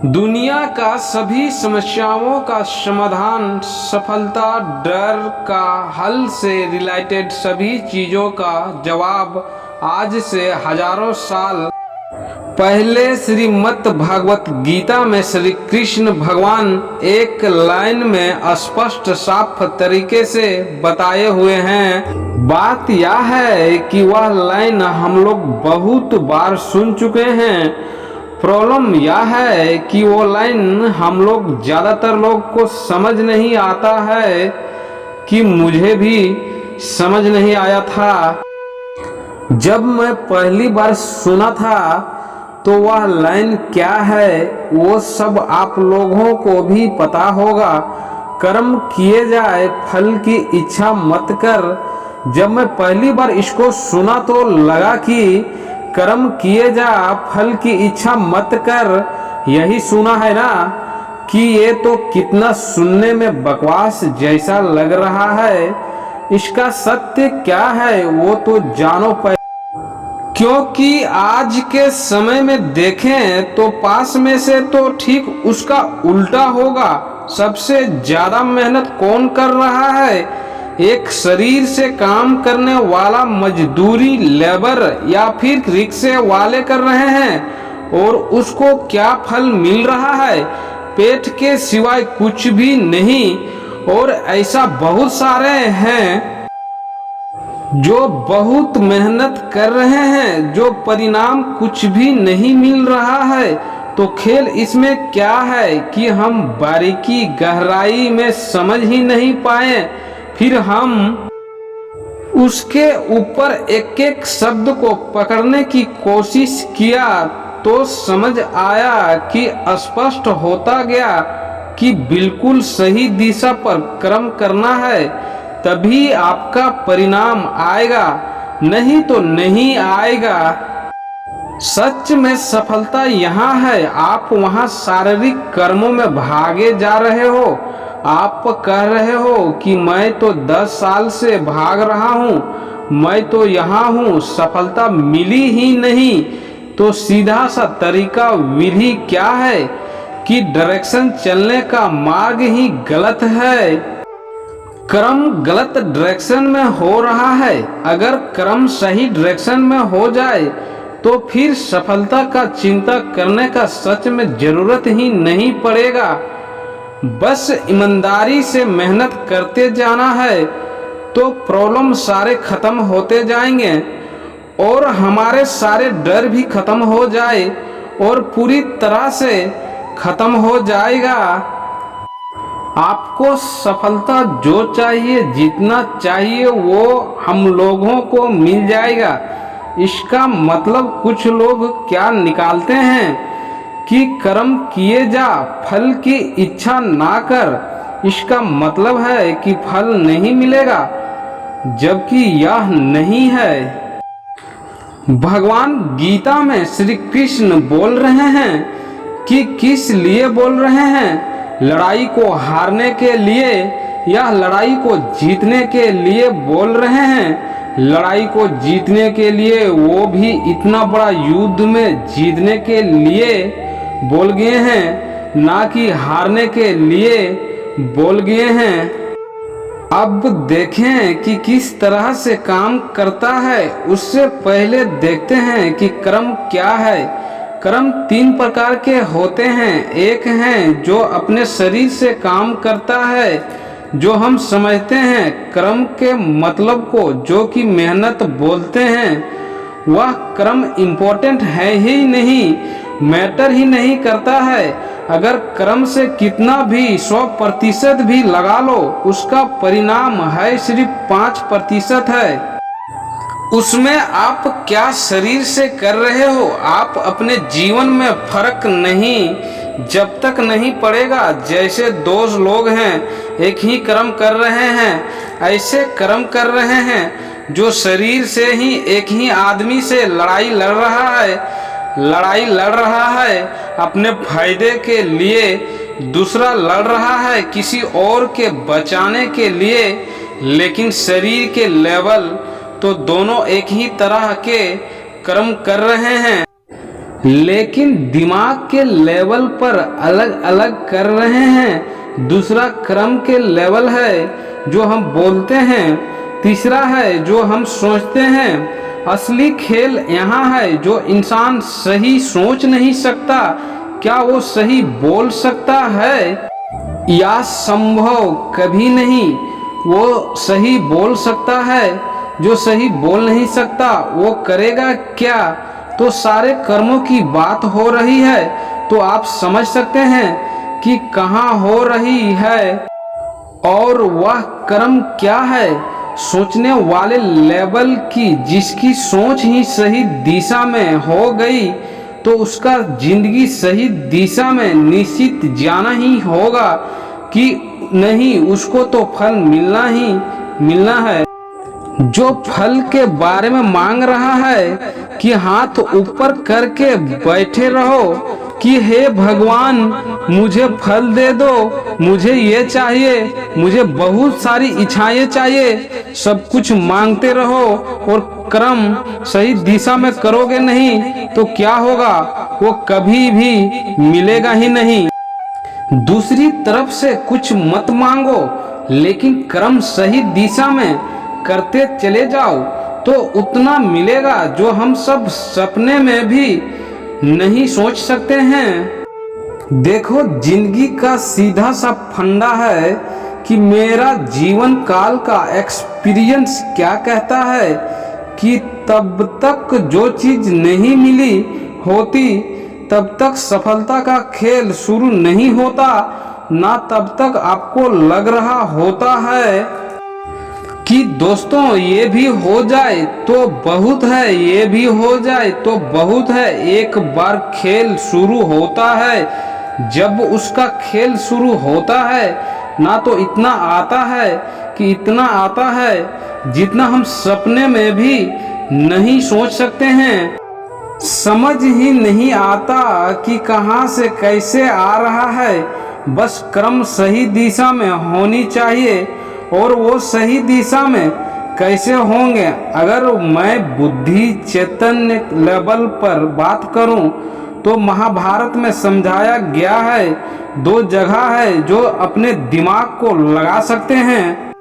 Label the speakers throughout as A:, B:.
A: दुनिया का सभी समस्याओं का समाधान, सफलता, डर का हल से रिलेटेड सभी चीज़ों का जवाब आज से हजारों साल पहले श्रीमद् भगवत गीता में श्री कृष्ण भगवान एक लाइन में स्पष्ट साफ तरीके से बताए हुए हैं। बात यह है कि वह लाइन हम लोग बहुत बार सुन चुके हैं। प्रॉब्लम यह है कि वो लाइन हम लोग ज़्यादातर लोग को समझ नहीं आता है, कि मुझे भी समझ नहीं आया था। जब मैं पहली बार सुना था तो वह लाइन क्या है वो सब आप लोगों को भी पता होगा। कर्म किए जाए फल की इच्छा मत कर। जब मैं पहली बार इसको सुना तो लगा कि कर्म किए जा फल की इच्छा मत कर, यही सुना है ना, कि ये तो कितना सुनने में बकवास जैसा लग रहा है। इसका सत्य क्या है वो तो जानो पहले, क्योंकि आज के समय में देखें तो पास में से तो ठीक उसका उल्टा होगा। सबसे ज्यादा मेहनत कौन कर रहा है? एक शरीर से काम करने वाला मजदूरी, लेबर या फिर रिक्शे वाले कर रहे हैं। और उसको क्या फल मिल रहा है? पेट के सिवाय कुछ भी नहीं। और ऐसा बहुत सारे हैं जो बहुत मेहनत कर रहे हैं, जो परिणाम कुछ भी नहीं मिल रहा है। तो खेल इसमें क्या है कि हम बारीकी गहराई में समझ ही नहीं पाए। फिर हम उसके ऊपर एक एक शब्द को पकड़ने की कोशिश किया तो समझ आया कि स्पष्ट होता गया कि बिल्कुल सही दिशा पर कर्म करना है, तभी आपका परिणाम आएगा, नहीं तो नहीं आएगा। सच में सफलता यहाँ है। आप वहाँ शारीरिक कर्मों में भागे जा रहे हो। आप कह रहे हो कि मैं तो 10 साल से भाग रहा हूँ, मैं तो यहाँ हूँ, सफलता मिली ही नहीं। तो सीधा सा तरीका, विधि क्या है कि डायरेक्शन चलने का मार्ग ही गलत है। कर्म गलत डायरेक्शन में हो रहा है। अगर कर्म सही डायरेक्शन में हो जाए तो फिर सफलता का चिंता करने का सच में जरूरत ही नहीं पड़ेगा। बस ईमानदारी से मेहनत करते जाना है तो प्रॉब्लम सारे खत्म होते जाएंगे और हमारे सारे डर भी खत्म हो जाए और पूरी तरह से खत्म हो जाएगा। आपको सफलता जो चाहिए, जितना चाहिए वो हम लोगों को मिल जाएगा। इसका मतलब कुछ लोग क्या निकालते हैं कि कर्म किए जा फल की इच्छा ना कर। इसका मतलब है कि फल नहीं मिलेगा, जबकि यह नहीं है। भगवान गीता में श्री कृष्ण बोल रहे हैं कि किस लिए बोल रहे हैं? लड़ाई को हारने के लिए या लड़ाई को जीतने के लिए बोल रहे हैं? लड़ाई को जीतने के लिए, वो भी इतना बड़ा युद्ध में जीतने के लिए बोल गए हैं, ना कि हारने के लिए बोल गए हैं। अब देखें कि किस तरह से काम करता है। उससे पहले देखते हैं कि कर्म क्या है। कर्म 3 प्रकार के होते हैं। एक है जो अपने शरीर से काम करता है, जो हम समझते हैं कर्म के मतलब को, जो कि मेहनत बोलते हैं। वह कर्म इम्पोर्टेंट है ही नहीं, मैटर ही नहीं करता है। अगर कर्म से कितना भी 100% भी लगा लो, उसका परिणाम है सिर्फ 5% है। उसमें आप क्या शरीर से कर रहे हो, आप अपने जीवन में फर्क नहीं जब तक नहीं पड़ेगा। जैसे 2 लोग हैं, एक ही कर्म कर रहे हैं, ऐसे कर्म कर रहे हैं जो शरीर से ही एक ही आदमी से लड़ाई लड़ रहा है अपने फायदे के लिए, दूसरा लड़ रहा है किसी और के बचाने के लिए। लेकिन शरीर के लेवल तो दोनों एक ही तरह के कर्म कर रहे हैं। लेकिन दिमाग के लेवल पर अलग अलग कर रहे हैं। दूसरा क्रम के लेवल है जो हम बोलते हैं, तीसरा है जो हम सोचते हैं। असली खेल यहाँ है, जो इंसान सही सोच नहीं सकता क्या वो सही बोल सकता है, या संभव कभी नहीं वो सही बोल सकता है। जो सही बोल नहीं सकता वो करेगा क्या। तो सारे कर्मों की बात हो रही है, तो आप समझ सकते हैं कि कहाँ हो रही है। और वह कर्म क्या है, सोचने वाले लेवल की। जिसकी सोच ही सही दिशा में हो गई तो उसका जिंदगी सही दिशा में निश्चित जाना ही होगा कि नहीं, उसको तो फल मिलना ही मिलना है। जो फल के बारे में मांग रहा है कि हाथ ऊपर करके बैठे रहो कि हे भगवान मुझे फल दे दो, मुझे ये चाहिए, मुझे बहुत सारी इच्छाएं चाहिए, सब कुछ मांगते रहो और कर्म सही दिशा में करोगे नहीं तो क्या होगा, वो कभी भी मिलेगा ही नहीं। दूसरी तरफ से कुछ मत मांगो, लेकिन कर्म सही दिशा में करते चले जाओ तो उतना मिलेगा जो हम सब सपने में भी नहीं सोच सकते हैं। देखो, जिंदगी का सीधा सा फंडा है कि मेरा जीवन काल का एक्सपीरियंस क्या कहता है कि तब तक जो चीज नहीं मिली होती तब तक सफलता का खेल शुरू नहीं होता ना, तब तक आपको लग रहा होता है कि दोस्तों ये भी हो जाए तो बहुत है, ये भी हो जाए तो बहुत है। एक बार खेल शुरू होता है, जब उसका खेल शुरू होता है ना तो इतना आता है कि इतना आता है जितना हम सपने में भी नहीं सोच सकते हैं। समझ ही नहीं आता कि कहां से कैसे आ रहा है, बस क्रम सही दिशा में होनी चाहिए। और वो सही दिशा में कैसे होंगे, अगर मैं बुद्धि चैतन्य लेवल पर बात करूं तो महाभारत में समझाया गया है, दो जगह है जो अपने दिमाग को लगा सकते हैं।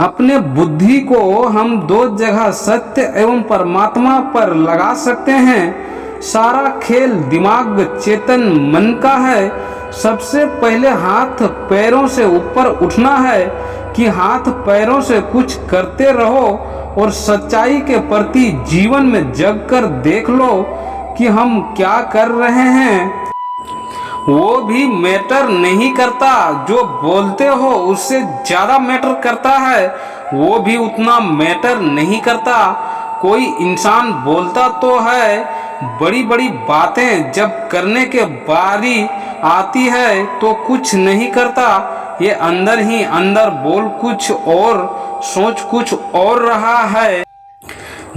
A: अपने बुद्धि को हम दो जगह सत्य एवं परमात्मा पर लगा सकते हैं। सारा खेल दिमाग चेतन मन का है। सबसे पहले हाथ पैरों से ऊपर उठना है कि हाथ पैरों से कुछ करते रहो और सच्चाई के प्रति जीवन में जग कर देख लो कि हम क्या कर रहे हैं। वो भी मैटर नहीं करता, जो बोलते हो उससे ज्यादा मैटर करता है, वो भी उतना मैटर नहीं करता। कोई इंसान बोलता तो है बड़ी बड़ी बातें, जब करने के बारी आती है तो कुछ नहीं करता। ये अंदर ही अंदर बोल कुछ और सोच कुछ और रहा है।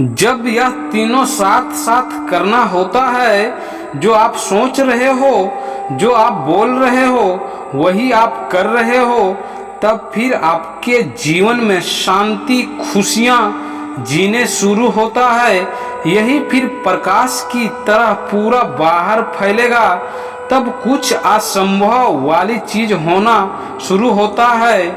A: जब यह तीनों साथ साथ करना होता है, जो आप सोच रहे हो, जो आप बोल रहे हो, वही आप कर रहे हो, तब फिर आपके जीवन में शांति खुशियां जीने शुरू होता है। यही फिर प्रकाश की तरह पूरा बाहर फैलेगा, तब कुछ असंभव वाली चीज होना शुरू होता है।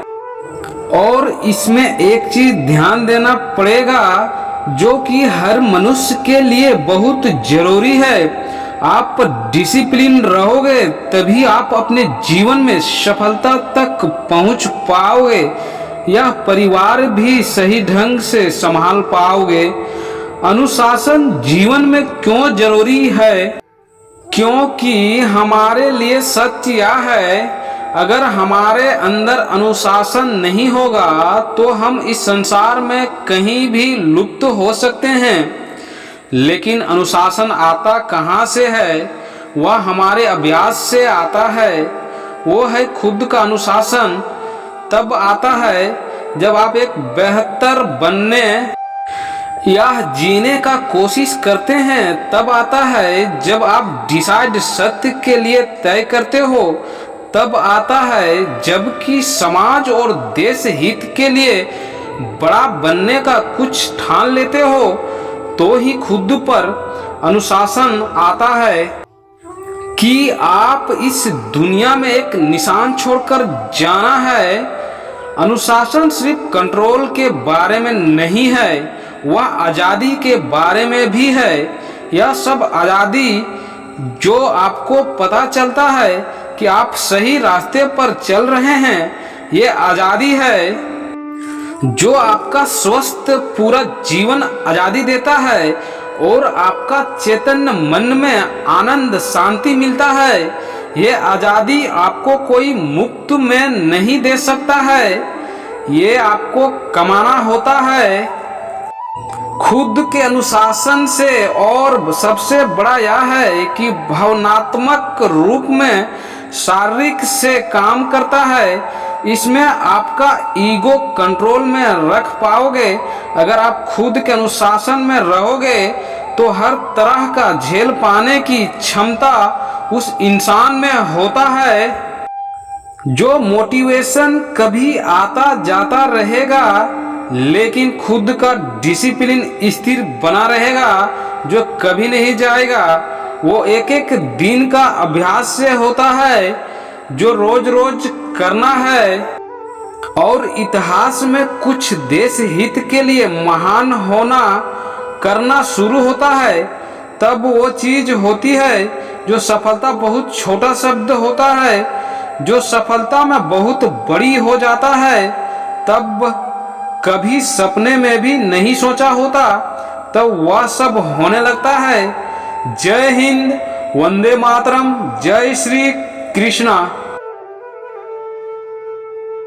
A: और इसमें एक चीज ध्यान देना पड़ेगा जो कि हर मनुष्य के लिए बहुत जरूरी है। आप डिसिप्लिन रहोगे तभी आप अपने जीवन में सफलता तक पहुंच पाओगे, यह परिवार भी सही ढंग से संभाल पाओगे। अनुशासन जीवन में क्यों जरूरी है? क्योंकि हमारे लिए सत्य यह है, अगर हमारे अंदर अनुशासन नहीं होगा तो हम इस संसार में कहीं भी लुप्त हो सकते हैं। लेकिन अनुशासन आता कहाँ से है? वह हमारे अभ्यास से आता है। वो है खुद का अनुशासन। तब आता है जब आप एक बेहतर बनने या जीने का कोशिश करते हैं। तब आता है जब आप डिसाइड सत्य के लिए तय करते हो। तब आता है जबकि समाज और देश हित के लिए बड़ा बनने का कुछ ठान लेते हो। तो ही खुद पर अनुशासन आता है कि आप इस दुनिया में एक निशान छोड़कर जाना है। अनुशासन सिर्फ कंट्रोल के बारे में नहीं है, वह आज़ादी के बारे में भी है। यह सब आज़ादी जो आपको पता चलता है कि आप सही रास्ते पर चल रहे हैं, ये आज़ादी है जो आपका स्वस्थ पूरा जीवन आज़ादी देता है और आपका चैतन्य मन में आनंद शांति मिलता है। ये आज़ादी आपको कोई मुफ्त में नहीं दे सकता है, ये आपको कमाना होता है खुद के अनुशासन से। और सबसे बड़ा यह है कि भावनात्मक रूप में शारीरिक से काम करता है। इसमें आपका ईगो कंट्रोल में रख पाओगे। अगर आप खुद के अनुशासन में रहोगे तो हर तरह का झेल पाने की क्षमता उस इंसान में होता है। जो मोटिवेशन कभी आता जाता रहेगा, लेकिन खुद का डिसिप्लिन स्थिर बना रहेगा जो कभी नहीं जाएगा। वो एक एक दिन का अभ्यास से होता है जो रोज रोज करना है। और इतिहास में कुछ देश हित के लिए महान होना करना शुरू होता है, तब वो चीज होती है जो सफलता बहुत छोटा शब्द होता है, जो सफलता में बहुत बड़ी हो जाता है, तब कभी सपने में भी नहीं सोचा होता, तब वह सब होने लगता है। जय हिंद, वंदे मातरम, जय श्री कृष्णा।